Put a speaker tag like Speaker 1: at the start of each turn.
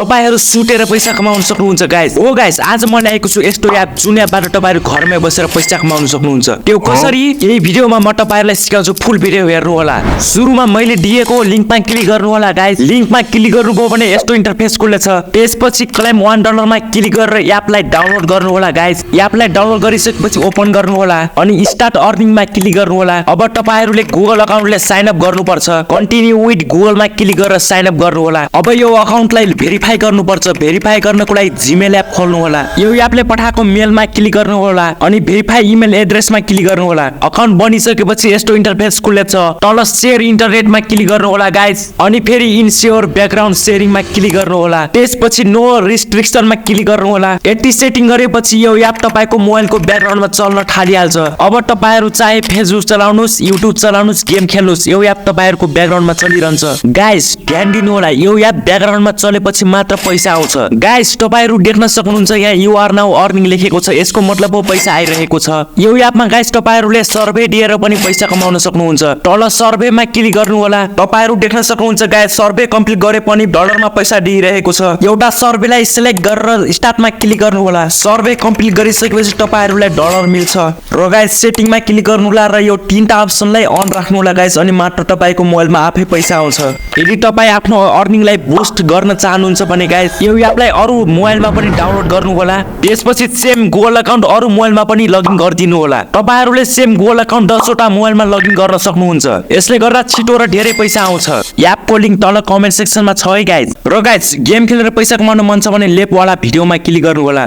Speaker 1: तपाईहरु सुतेर पैसा कमाउन सक्नुहुन्छ गाइस। हो गाइस, आज म ल्याएको छु यस्तो एप जुन एपबाट तपाईहरु घरमै बसेर पैसा कमाउन सक्नुहुन्छ। त्यो कसरी? यही भिडियोमा म तपाईहरुलाई सिकाउँछु, फुल भिडियो हेर्नु होला। सुरुमा मैले दिएको लिंकमा क्लिक गर्नु होला गाइस। लिंकमा क्लिक गर्नुभयो भने यस्तो इन्टरफेस खुल्नेछ। त्यसपछि क्लेम $1 मा क्लिक गरेर एपलाई डाउनलोड गर्नु होला गाइस। एपलाई डाउनलोड गरिसकेपछि ओपन गर्नु होला अनि स्टार्ट अर्निङमा क्लिक गर्नु होला। अब तपाईहरुले गुगल अकाउन्टले साइन अप गर्नुपर्छ। कन्टिन्यू विथ गुगलमा क्लिक गरेर साइन अप गर्नु होला। अब यो अकाउन्टलाई भेरिफाई गर्नुपर्छ। भेरिफाई गर्नको लागि जीमेल एप खोल्नु होला। यो एपले पठाएको मेलमा क्लिक गर्नु होला अनि भेरिफाई इमेल एड्रेसमा क्लिक गर्नु होला। अकाउन्ट बनिसकेपछि यस्तो इन्टरफेस खुल्नेछ। तल शेयर इन्टरनेटमा क्लिक गर्नु होला गाइस अनि फेरि इन्स्योर ब्याकग्राउन्ड शेयरिङमा क्लिक गर्नु होला। त्यसपछि नो रिस्ट्रिक्सनमा क्लिक गर्नु होला। यति सेटिङ गरेपछि यो एप तपाईको मोबाइलको ब्याकग्राउन्डमा चल्न थालिहाल्छ। अब तपाईहरु चाहे फेसबुक चलाउनुस्, युट्युब चलाउनुस्, गेम खेल्नुस्, यो एप तपाईहरुको ब्याकग्राउन्डमा चलिरहन्छ। गाइस ध्यान दिनु होला, यो एप ब्याकग्राउन्डमा चलेपछि मात्र पैसा आउँछ। गाइस तपाईहरु देख्न सक्नुहुन्छ यहाँ यु आर नाउ अर्निङ लेखेको छ। यसको मतलब हो पैसा आइरहेको छ। यो एपमा गाइस तपाईहरुले सर्भे दिएर पनि पैसा कमाउन सक्नुहुन्छ। तल सर्भेमा क्लिक गर्नु होला। तपाईहरु देख्न सक्नुहुन्छ गाइस सर्भे कम्प्लिट गरे पनि डलरमा पैसा दिइरहेको छ। एउटा सर्भेलाई सिलेक्ट गरेर स्टार्टमा क्लिक गर्नु होला। सर्भे कम्प्लिट गरिसकेपछि तपाईहरुलाई डलर मिल्छ। र गाइस सेटिङमा क्लिक गर्नु होला र यो तीनटा अप्सनलाई अन राख्नु होला गाइस अनि मात्र तपाईको मोबाइलमा आफै पैसा आउँछ। यदि तपाई आफ्नो अर्निङलाई बुस्ट गर्न चाहनुहुन्छ भने गाइस यो एपलाई अरु मोबाइलमा पनि डाउनलोड गर्नु होला। त्यसपछि सेम गुगल अकाउन्ट अरु मोबाइलमा पनि लगइन गरिदिनु होला। तपाईहरुले सेम गुगल अकाउन्ट 10 वटा मोबाइलमा लगइन गर्न सक्नुहुन्छ। यसले गर्दा छिटो र धेरै पैसा आउँछ। एपको लिंक तल कमेन्ट सेक्सनमा छ है गाइस। र गाइस गेम खेलेर पैसा कमाउन मन छ भने लेफ्ट वाला भिडियोमा क्लिक गर्नु होला।